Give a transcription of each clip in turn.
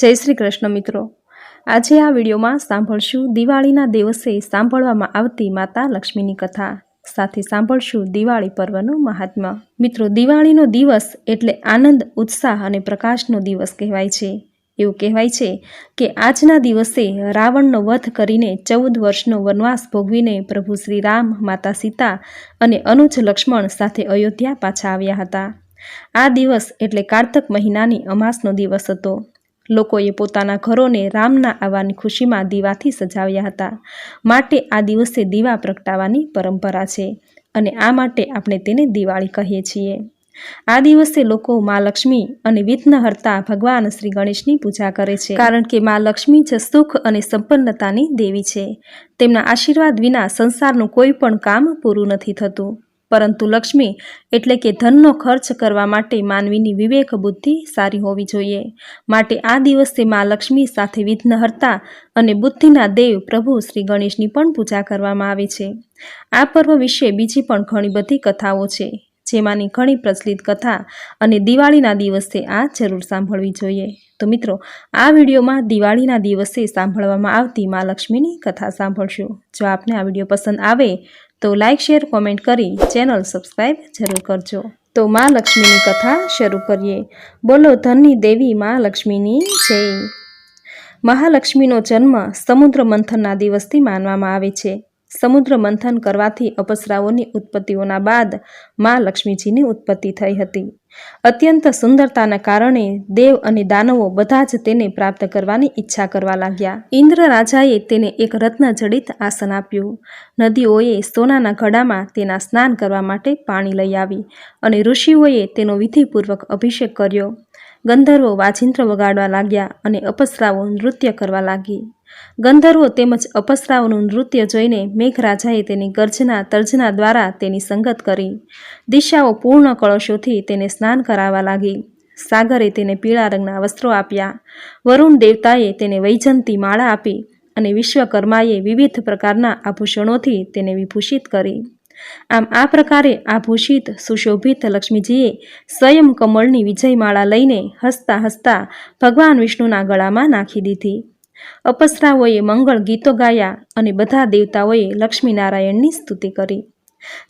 जय श्री कृष्ण मित्रों, आज आ विडियो में सांभळशुं दिवाळीना दिवसे सांभळवामां आवती माता लक्ष्मीनी कथा, साथे सांभळशुं दिवाळी पर्वनुं महात्म्य। मित्रों, दिवाळीनो दिवस एटले आनंद, उत्साह अने प्रकाशनो दिवस कहेवाय छे। एवुं कहेवाय छे के आजना दिवसे रावणनो वध करीने 14 वर्षनो वनवास भोगवीने प्रभु श्री राम, माता सीता अने अनुज लक्ष्मण साथे अयोध्या पाछा आव्या हता। आ दिवस एटले कार्तक महीनानी अमासनो दिवस हतो। लोकोए पोताना घरोने रामना आववानी खुशीमां दीवाथी सजाव्या हता। माटे आ दिवसे दीवा प्रगटाववानी परंपरा छे अने आ माटे आपणे तेने दिवाळी कहीए छीए। आ दिवसे लोको मां लक्ष्मी अने विघ्नहर्ता भगवान श्री गणेशनी पूजा करे छे, कारण के मां लक्ष्मी ज सुख अने संपन्नतानी देवी छे। तेमना आशीर्वाद विना संसारनुं कोई पण काम पूरुं नथी थतुं। परंतु लक्ष्मी एटले के धननो खर्च करवा माटे मानवीनी विवेक बुद्धि सारी होवी जोईए। माटे आ दिवसे मां लक्ष्मी साथे विघ्नहर्ता अने बुद्धिना देव प्रभु श्री गणेशनी पण पूजा करवामां आवे छे। आ पर्व विषे बीजी पण घणी बधी कथाओ छे, जेमांनी घणी प्रचलित कथा अने दिवाळीना दिवसे आ जरूर सांभळवी जोईए। तो मित्रों, आ विडियोमां दिवाळीना दिवसे सांभळवामां आवती मां लक्ष्मीनी कथा सांभळशुं। जो आपने आ विडियो पसंद आवे तो लाइक, शेर, कॉमेंट करी चेनल सब्सक्राइब जरूर करजो। तो मां लक्ष्मीनी कथा शुरू करिए। बोलो धननी देवी मां लक्ष्मीनी जय। महालक्ष्मीनो जन्म समुद्र मंथनना दिवसथी मानवामां आवे छे। समुद्र मंथन करवाथी अपसराओनी उत्पत्तिओना बाद मां लक्ष्मीजीनी उत्पत्ति थई हती। अत्यंत सुंदरताना कारणे देव अने दानवो बधा ज तेने प्राप्त करवानी इच्छा करवा लाग्या। इंद्र राजाए तेने एक रत्न जड़ित आसन आप्युं। नदीओए सोनाना घड़ामां तेना स्नान करवा माटे पाणी लई आवी अने ऋषिओए तेनो विधिपूर्वक अभिषेक कर्यो। गंधर्वो वाजिंत्र वगाड़वा लाग्या अने अप्सराओ नृत्य करवा लागी। गंधर्वो तेमज अप्सराओनुं नृत्य जोईने मेघराजाए तेनी गर्जना तर्जना द्वारा तेनी संगत करी। दिशाओ पूर्ण कलशोथी तेने स्नान करावा लागी। सागरे तेने पीळा रंगना वस्त्रो आप्या। वरुण देवताए तेने वैजंती माळा आपी अने विश्वकर्माए विविध प्रकारना आभूषणोथी तेने विभूषित करी। आम आ प्रकारे आभूषित सुशोभित लक्ष्मीजीए स्वयं कमळनी विजयमाळा लईने हसता हसता भगवान विष्णुना गळामां नाखी दीधी। अपसराओए मंगल गीतो गाया अने बधा देवताओए लक्ष्मीनारायणनी स्तुति करी।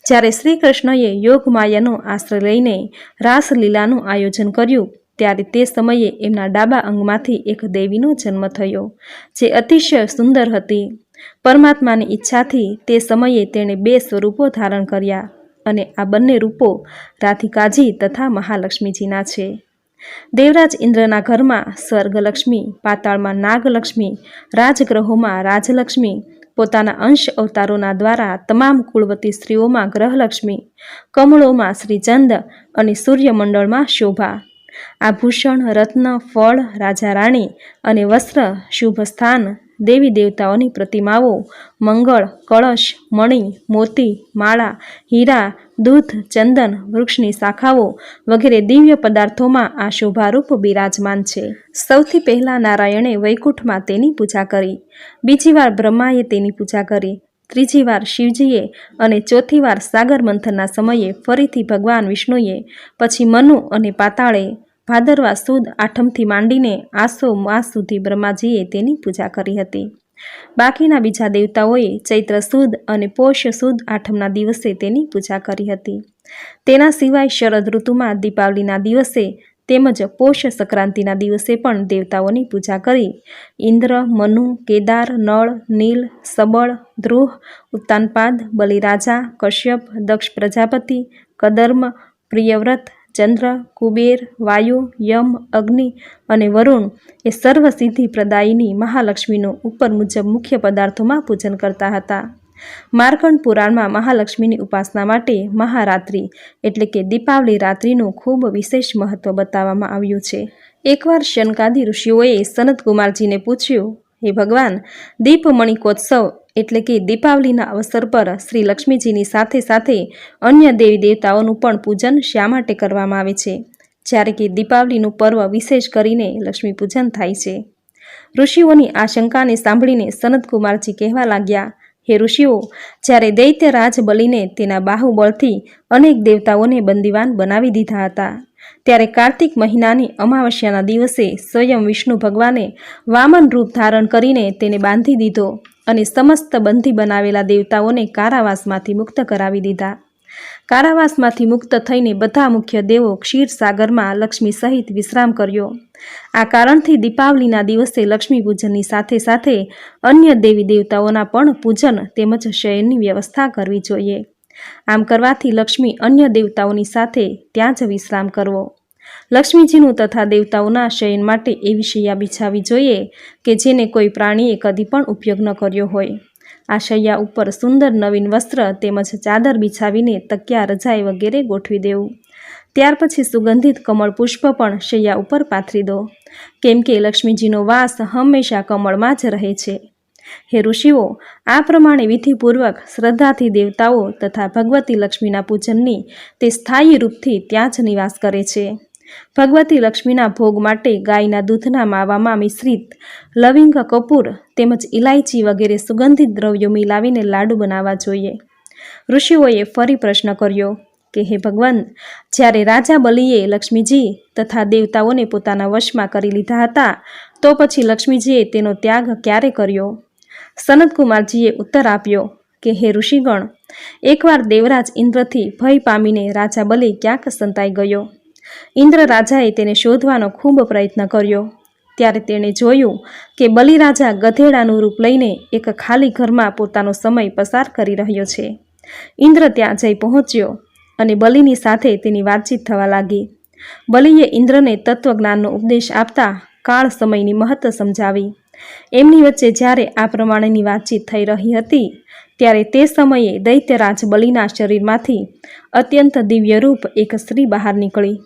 ज्यारे श्री कृष्णए योगमायानो आश्रय लईने रासलीलानुं आयोजन कर्युं त्यारे ते समये एमना डाबा अंगमांथी एक देवीनो जन्म थयो, जे अतिशय सुंदर हती। परमात्मानी इच्छाथी ते समये तेणे 2 स्वरूपो धारण कर्या अने आ बंने रूपो राधिकाजी तथा महालक्ष्मीजीना छे। देवराज इंद्रना घरमां स्वर्गलक्ष्मी, पाताळमां नागलक्ष्मी, राजग्रहोमां राजलक्ष्मी, पोताना अंश अवतारोना द्वारा तमाम कुळवती स्त्रीओमां ग्रहलक्ष्मी, कमळोमां श्रीचंद अने सूर्यमंडळमां शोभा। आभूषण, रत्न, फळ, राजा राणी अने वस्त्र, शुभ स्थान, देवी देवताओनी प्रतिमाओ, मंगळ, कळश, मणि, मोती, माळा, हीरा, दूध, चंदन, वृक्षनी शाखाओ वगैरे दिव्य पदार्थोमां आ शोभारूप बिराजमान छे। सौथी पहेला नारायणे वैकुंठमां तेनी पूजा करी, बीजी वार ब्रह्माए तेनी पूजा करी, त्रीजी वार शिवजीए अने चौथी वार सागर मंथनना समये फरीथी भगवान विष्णुए, पछी मनु अने पाताळे भादरवा सुद आठमथी मांडीने आसो मास सुधी ब्रह्माजीए तेनी पूजा करी हती। बाकीना बीजा देवताओए चैत्र सुद अने पोष सुद आठमना दिवसे तेनी पूजा करी हती। तेना सिवाय शरद ऋतुमां दीपावलीना दिवसे तेमज पोष संक्रांतिना दिवसे पण देवताओनी पूजा करी। इंद्र, मनु, केदार, नळ, नील, सबळ, ध्रुव, उत्तानपाद, बलिराजा, कश्यप, दक्ष प्रजापति, कदर्म, प्रियव्रत, चंद्र, कुबेर, वायु, यम, अग्नि अने वरुण ए सर्वसिद्धि प्रदायिनी महालक्ष्मीनो उपर मुजब मुख्य पदार्थोमां पूजन करता हता। मार्कंड पुराणमां महालक्ष्मीनी उपासना माटे महारात्रि एटले के दीपावली रात्रिनुं खूब विशेष महत्व बताववामां आव्युं छे। एकवार शनकादि ऋषिओए सनत कुमारजीने पूछ्युं, हे भगवान, दीपमणिकोत्सव एटले के दीपावलीना अवसर पर श्री लक्ष्मीजीनी साथे साथे अन्य देवी देवताओनुं पण पूजन शा माटे करवामां आवे छे, ज्यारे के दीपावलीनुं पर्व विशेष करीने लक्ष्मी पूजन थाय छे। ऋषिओनी आ शंकाने सांभळीने सनत कुमारजी कहेवा लाग्या, हे ऋषिओ, ज्यारे दैत्यराज बलिने तेना बाहुबळथी अनेक देवताओने बंदीवान बनावी दीधा हता, ત્યારે કાર્તિક મહિનાની અમાવસ્યાના દિવસે સ્વયં વિષ્ણુ ભગવાને વામન રૂપ ધારણ કરીને તેને બાંધી દીધો અને સમસ્ત બંધી બનાવેલા દેવતાઓને કારાવાસમાંથી મુક્ત કરાવી દીધા. કારાવાસમાંથી મુક્ત થઈને બધા મુખ્ય દેવો ક્ષીરસાગરમાં લક્ષ્મી સહિત વિશ્રામ કર્યો. આ કારણથી દીપાવલીના દિવસે લક્ષ્મી પૂજનની સાથે સાથે અન્ય દેવી દેવતાઓના પણ પૂજન તેમજ શયનની વ્યવસ્થા કરવી જોઈએ. આમ કરવાથી લક્ષ્મી અન્ય દેવતાઓની સાથે ત્યાં જ વિશ્રામ કરવો. લક્ષ્મીજીનું તથા દેવતાઓના શયન માટે એવી શૈયા બિછાવી જોઈએ કે જેને કોઈ પ્રાણીએ કદી પણ ઉપયોગ ન કર્યો હોય. આ શૈયા ઉપર સુંદર નવીન વસ્ત્ર તેમજ ચાદર બિછાવીને તકિયા રજાઈ વગેરે ગોઠવી દેવું. ત્યાર પછી સુગંધિત કમળ પુષ્પ પણ શૈયા ઉપર પાથરી દો, કેમ કે લક્ષ્મીજીનો વાસ હંમેશા કમળમાં જ રહે છે. હે ઋષિઓ, આ પ્રમાણે વિધિપૂર્વક શ્રદ્ધાથી દેવતાઓ તથા ભગવતી લક્ષ્મીના પૂજનની તે સ્થાયી રૂપથી ત્યાં જ નિવાસ કરે છે. ભગવતી લક્ષ્મીના ભોગ માટે ગાયના દૂધના માવામાં મિશ્રિત લવિંગ, કપૂર તેમજ ઇલાયચી વગેરે સુગંધિત દ્રવ્યો મિલાવીને લાડુ બનાવવા જોઈએ. ઋષિઓએ ફરી પ્રશ્ન કર્યો કે હે ભગવાન, જ્યારે રાજા બલિએ લક્ષ્મીજી તથા દેવતાઓને પોતાના વશમાં કરી લીધા હતા તો પછી લક્ષ્મીજીએ તેનો ત્યાગ ક્યારે કર્યો? સનતકુમારજીએ ઉત્તર આપ્યો કે હે ઋષિગણ, એકવાર દેવરાજ ઇન્દ્રથી ભય પામીને રાજા બલિ ક્યાંક સંતાઈ ગયો. ઇન્દ્ર રાજાએ તેને શોધવાનો ખૂબ પ્રયત્ન કર્યો. ત્યારે તેણે જોયું કે બલિરાજા ગધેડાનું રૂપ લઈને એક ખાલી ઘરમાં પોતાનો સમય પસાર કરી રહ્યો છે. ઇન્દ્ર ત્યાં જઈ પહોંચ્યો અને બલિની સાથે તેની વાતચીત થવા લાગી. બલિએ ઇન્દ્રને તત્વજ્ઞાનનો ઉપદેશ આપતા કાળ સમયની મહત્વ સમજાવી. એમની વચ્ચે જ્યારે આ પ્રમાણેની વાતચીત થઈ રહી હતી ત્યારે તે સમયે દૈત્યરાજ બલિના શરીરમાંથી અત્યંત દિવ્યરૂપ એક સ્ત્રી બહાર નીકળી.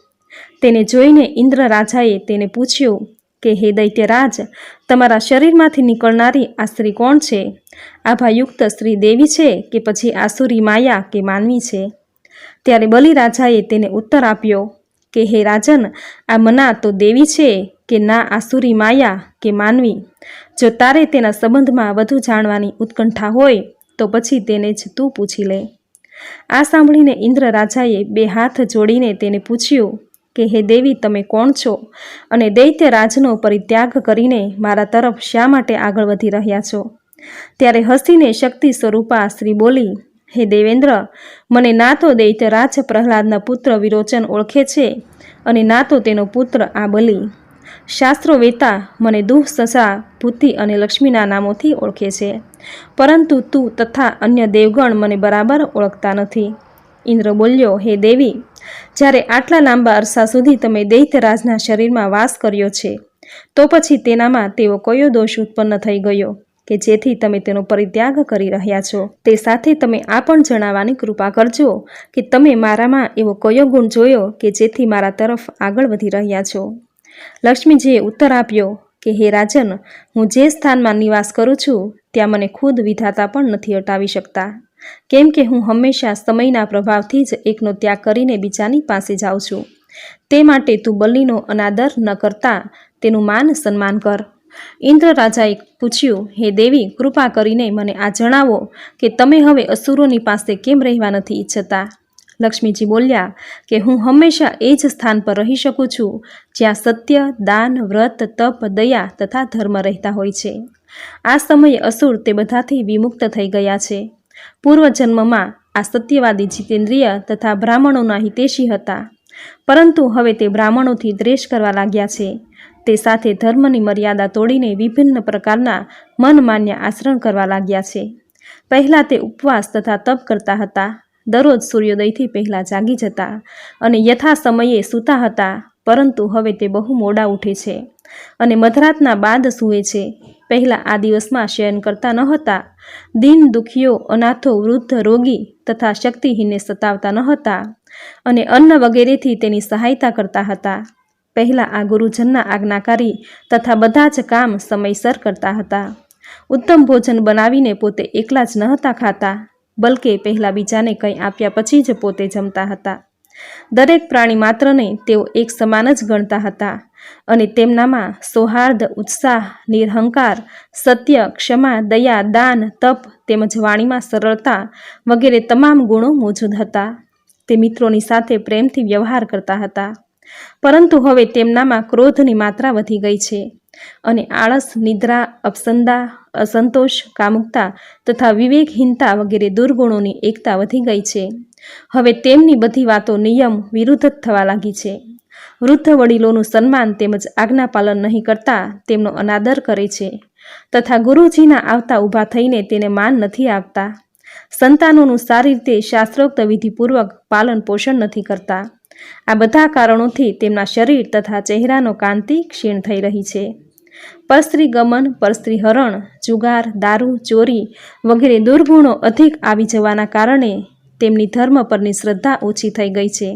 તેને જોઈને ઇન્દ્ર રાજાએ તેને પૂછ્યું કે હે દૈત્યરાજ, તમારા શરીરમાંથી નીકળનારી આ સ્ત્રી કોણ છે? આભાયુક્ત સ્ત્રી દેવી છે કે પછી આસુરી માયા કે માનવી છે? ત્યારે બલિરાજાએ તેને ઉત્તર આપ્યો કે હે રાજન, આ મના તો દેવી છે કે ના આસુરી માયા કે માનવી? જો તારે તેના સંબંધમાં વધુ જાણવાની ઉત્કંઠા હોય તો પછી તેને જ તું પૂછી લે. આ સાંભળીને ઇન્દ્ર રાજાએ બે હાથ જોડીને તેને પૂછ્યું કે હે દેવી, તમે કોણ છો અને દૈત્યરાજનો પરિત્યાગ કરીને મારા તરફ શા માટે આગળ વધી રહ્યા છો? ત્યારે હસીને શક્તિ સ્વરૂપા સ્ત્રી બોલી, હે દેવેન્દ્ર, મને ના તો દૈત્યરાજ પ્રહલાદના પુત્ર વિરોચન ઓળખે છે અને ના તો તેનો પુત્ર આ બલિ. શાસ્ત્રો વેતા મને દુઃ, સસા, ભૂતિ અને લક્ષ્મીના નામોથી ઓળખે છે, પરંતુ તું તથા અન્ય દેવગણ મને બરાબર ઓળખતા નથી. ઇન્દ્ર બોલ્યો, હે દેવી, જ્યારે આટલા લાંબા અરસા સુધી તમે દૈત્યરાજના શરીરમાં વાસ કર્યો છે તો પછી તેનામાં તેવો કયો દોષ ઉત્પન્ન થઈ ગયો કે જેથી તમે તેનો પરિત્યાગ કરી રહ્યા છો? તે સાથે તમે આ પણ જણાવવાની કૃપા કરજો કે તમે મારામાં એવો કયો ગુણ જોયો કે જેથી મારા તરફ આગળ વધી રહ્યા છો? લક્ષ્મીજીએ ઉત્તર આપ્યો કે હે રાજન, હું જે સ્થાનમાં નિવાસ કરું છું ત્યાં મને ખુદ વિધાતા પણ નથી હટાવી શકતા, કેમ કે હું હંમેશા સમયના પ્રભાવથી જ એકનો ત્યાગ કરીને બીજાની પાસે જાઉં છું. તે માટે તું બલિનો અનાદર ન કરતા તેનું માન સન્માન કર. ઇન્દ્ર રાજાએ પૂછ્યું, હે દેવી, કૃપા કરીને મને આ જણાવો કે તમે હવે અસુરોની પાસે કેમ રહેવા નથી ઈચ્છતા? લક્ષ્મીજી બોલ્યા કે હું હંમેશા એ જ સ્થાન પર રહી શકું છું જ્યાં સત્ય, દાન, વ્રત, તપ, દયા તથા ધર્મ રહેતા હોય છે. આ સમયે અસુર તે બધાથી વિમુક્ત થઈ ગયા છે. પૂર્વજન્મમાં આ સત્યવાદી જીતેન્દ્રિય તથા બ્રાહ્મણોના હિતેશી હતા, પરંતુ હવે તે બ્રાહ્મણોથી દ્વેષ કરવા લાગ્યા છે. તે સાથે ધર્મની મર્યાદા તોડીને વિભિન્ન પ્રકારના મનમાન્ય આચરણ કરવા લાગ્યા છે. પહેલાં તે ઉપવાસ તથા તપ કરતા હતા, દરરોજ સૂર્યોદયથી પહેલાં જાગી જતા અને યથા સમયે સૂતા હતા, પરંતુ હવે તે બહુ મોડા ઉઠે છે અને મધરાતના બાદ સૂવે છે. પહેલાં આ દિવસમાં શયન કરતા ન હતા. દીન, દુખીઓ, અનાથો, વૃદ્ધ, રોગી તથા શક્તિહીનને સતાવતા ન હતા અને અન્ન વગેરેથી તેની સહાયતા કરતા હતા. પહેલાં આ ગુરુજનના આજ્ઞાકારી તથા બધા જ કામ સમયસર કરતા હતા. ઉત્તમ ભોજન બનાવીને પોતે એકલા જ ન હતા ખાતા, બલકે પહેલાં બીજાને કંઈ આપ્યા પછી જ પોતે જમતા હતા. દરેક પ્રાણી માત્રને તેઓ એક સમાન જ ગણતા હતા અને તેમનામાં સૌહાર્દ, ઉત્સાહ, નિરહંકાર, સત્ય, ક્ષમા, દયા, દાન, તપ તેમજ વાણીમાં સરળતા વગેરે તમામ ગુણો મોજૂદ હતા. તે મિત્રોની સાથે પ્રેમથી વ્યવહાર કરતા હતા. પરંતુ હવે તેમનામાં ક્રોધની માત્રા વધી ગઈ છે અને આળસ, નિદ્રા, અપસંદા, અસંતોષ, કામુકતા તથા વિવેકહીનતા વગેરે દુર્ગુણોની એકતા વધી ગઈ છે. હવે તેમની બધી વાતો નિયમ વિરુદ્ધ જ થવા લાગી છે. વૃદ્ધ વડીલોનું સન્માન તેમજ આજ્ઞાપાલન નહીં કરતા તેમનો અનાદર કરે છે તથા ગુરુજીના આવતા ઊભા થઈને તેને માન નથી આપતા. સંતાનોનું સારી રીતે શાસ્ત્રોક્ત વિધિપૂર્વક પાલન પોષણ નથી કરતા. આ બધા કારણોથી તેમના શરીર તથા ચહેરાનો કાંતિ ક્ષીણ થઈ રહી છે. પરસ્ત્રી ગમન, પરસ્ત્રી હરણ, જુગાર, દારૂ, ચોરી વગેરે દુર્ગુણો અધિક આવી જવાના કારણે તેમની ધર્મ પરની શ્રદ્ધા ઓછી થઈ ગઈ છે.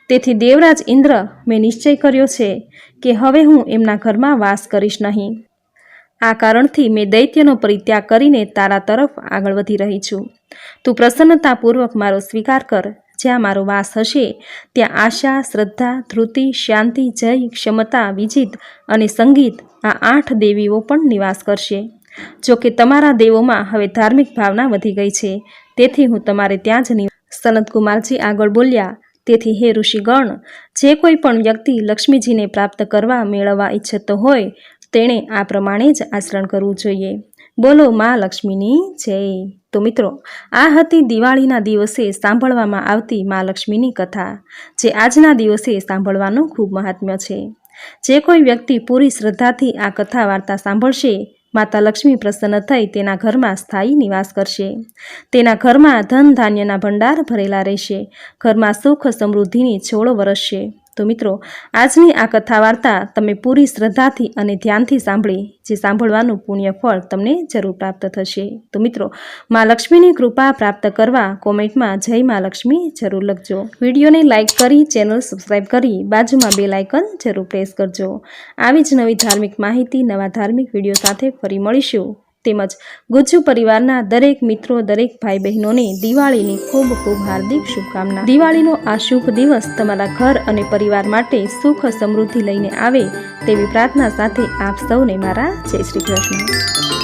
તેથી દેવરાજ ઇન્દ્ર મેં નિશ્ચય કર્યો છે કે હવે હું એમના ઘરમાં વાસ કરીશ નહીં. આ કારણથી મેં દૈત્યનો પરિત્યાગ કરીને તારા તરફ આગળ વધી રહી છું. તું પ્રસન્નતાપૂર્વક મારો સ્વીકાર કર. જ્યાં મારો વાસ હશે ત્યાં આશા, શ્રદ્ધા, ધૃતિ, શાંતિ, જય, ક્ષમતા, વિજિત અને સંગીત આ 8 દેવીઓ પણ નિવાસ કરશે. જો કે તમારા દેવોમાં હવે ધાર્મિક ભાવના વધી ગઈ છે, તેથી હું તમારે ત્યાં જ સનતકુમારજી આગળ બોલ્યા. તેથી હે ઋષિગણ, જે કોઈ પણ વ્યક્તિ લક્ષ્મીજીને પ્રાપ્ત કરવા મેળવવા ઈચ્છતો હોય તેણે આ પ્રમાણે જ આચરણ કરવું જોઈએ. બોલો મા લક્ષ્મીની જય. તો મિત્રો, આ હતી દિવાળીના દિવસે સાંભળવામાં આવતી મા લક્ષ્મીની કથા, જે આજના દિવસે સાંભળવાનું ખૂબ મહાત્મ્ય છે. જે કોઈ વ્યક્તિ પૂરી શ્રદ્ધાથી આ કથા વાર્તા સાંભળશે, માતા લક્ષ્મી પ્રસન્ન થઈ તેના ઘરમાં સ્થાયી નિવાસ કરશે. તેના ઘરમાં ધન ધાન્યના ભંડાર ભરેલા રહેશે. ઘરમાં સુખ સમૃદ્ધિની છોડ વરસશે. તો મિત્રો, આજની આ કથા વાર્તા તમે પૂરી શ્રદ્ધાથી અને ધ્યાનથી સાંભળી, જે સાંભળવાનું પુણ્ય ફળ તમને જરૂર પ્રાપ્ત થશે. તો મિત્રો, મા લક્ષ્મીની કૃપા પ્રાપ્ત કરવા કોમેન્ટમાં જય મા લક્ષ્મી જરૂર લખજો. વિડીયોને લાઇક કરી, ચેનલ સબસ્ક્રાઈબ કરી, બાજુમાં બેલ આઇકન જરૂર પ્રેસ કરજો. આવી જ નવી ધાર્મિક માહિતી, નવા ધાર્મિક વિડીયો સાથે ફરી મળીશું. તેમજ ગુજ્જુ પરિવારના દરેક મિત્રો, દરેક ભાઈ બહેનોને દિવાળીની ખૂબ ખૂબ હાર્દિક શુભકામના. દિવાળીનો આ શુભ દિવસ તમારા ઘર અને પરિવાર માટે સુખ સમૃદ્ધિ લઈને આવે તેવી પ્રાર્થના સાથે આપ સૌને મારા જય શ્રી કૃષ્ણ.